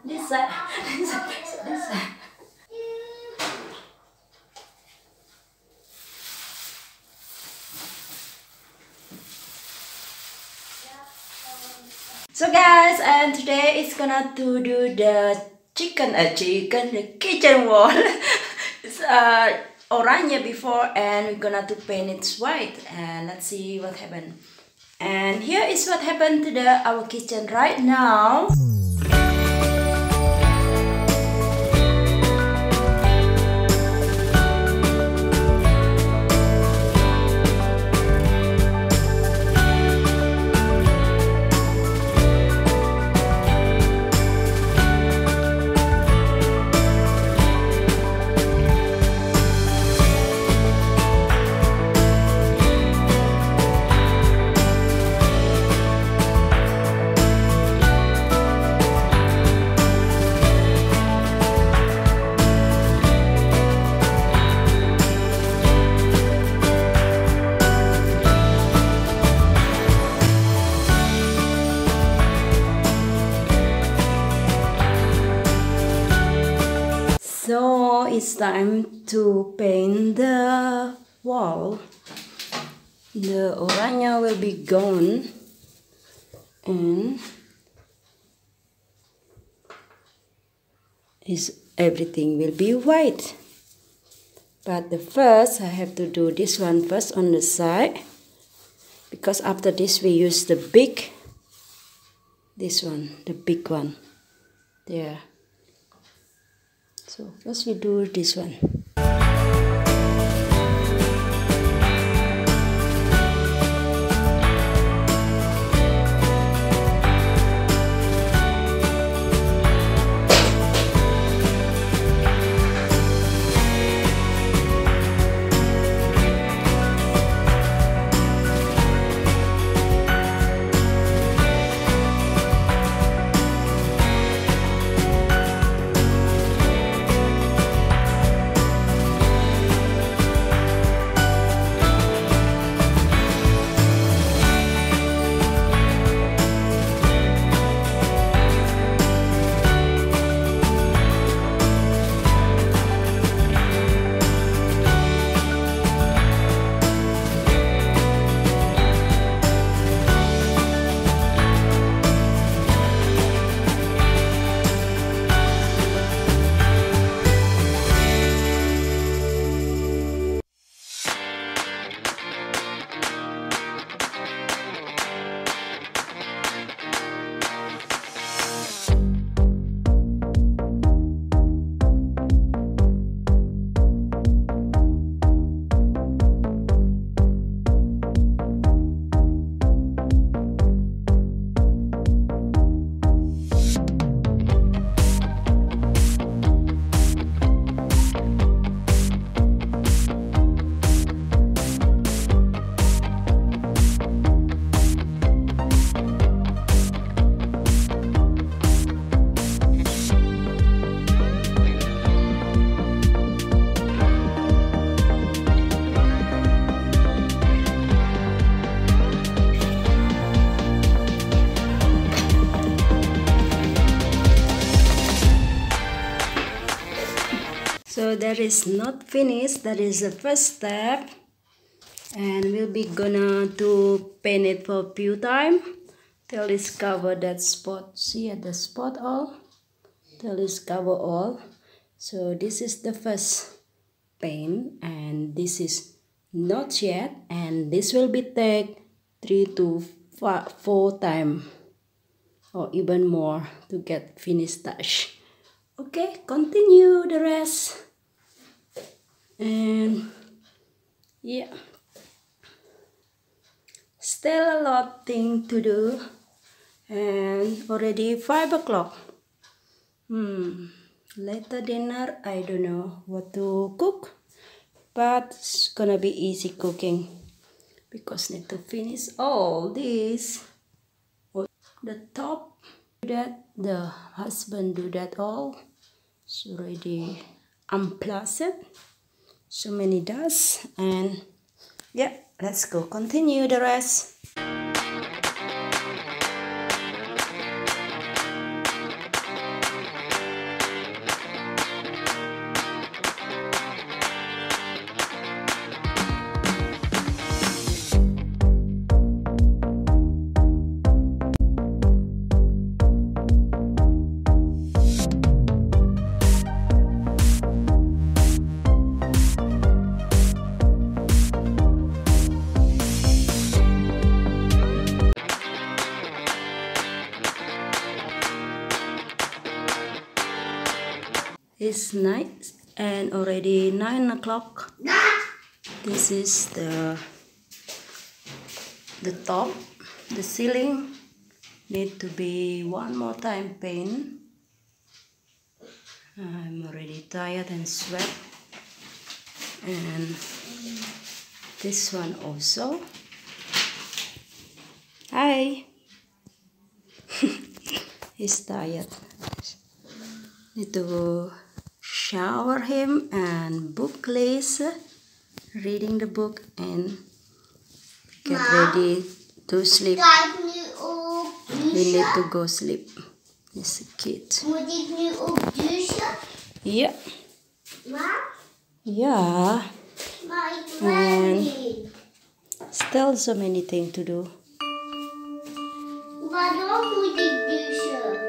This side. This side. This side. So guys, and today is gonna to do the the kitchen wall. It's orange before, and we're gonna to paint it white, and let's see what happened. And here is what happened to our kitchen right now. So it's time to paint the wall. The orange will be gone and everything will be white. But the first I have to do this one first on the side, because after this we use the big one there. So first we do this one. So that is not finished. That is the first step, and we'll be gonna to paint it for a few time till it's cover that spot. See at the spot all till it's cover all. So this is the first paint, and this is not yet, and this will be take 3 to 4 times or even more to get finished touch. Okay, continue the rest. And yeah, still a lot thing to do, and already 5 o'clock. Later dinner, I don't know what to cook, but it's gonna be easy cooking because need to finish all this. The top do that, the husband do that all. It's already unpleasant. So many dust, and yeah, let's go continue the rest. It's night and already 9 o'clock. This is the top, the ceiling need to be one more time paint. I'm already tired and sweat. And this one also. Hi. He's tired. Need to shower him and book list, reading the book and get ready to sleep. We need to go sleep. He's a kid. Moet ik nu ook douchen? Yeah. Maar? Yeah. Maar ik wil niet. Still so many things to do. Waarom moet ik douchen?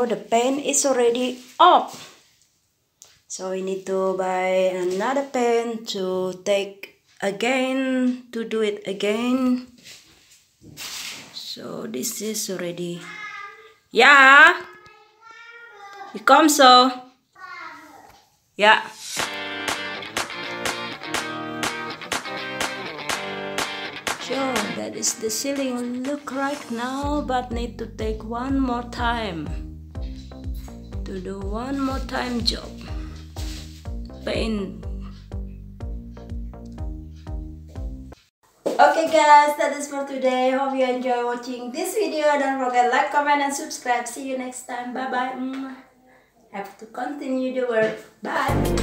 The paint is already off, so we need to buy another pen to take again, to do it again. So this is already, yeah, you come, so yeah. So that is the ceiling look right now, but need to take one more time to do one more time job. Paint. Okay guys, that is for today. Hope you enjoy watching this video. Don't forget like, comment and subscribe. See you next time. Bye bye. Have to continue the work. Bye.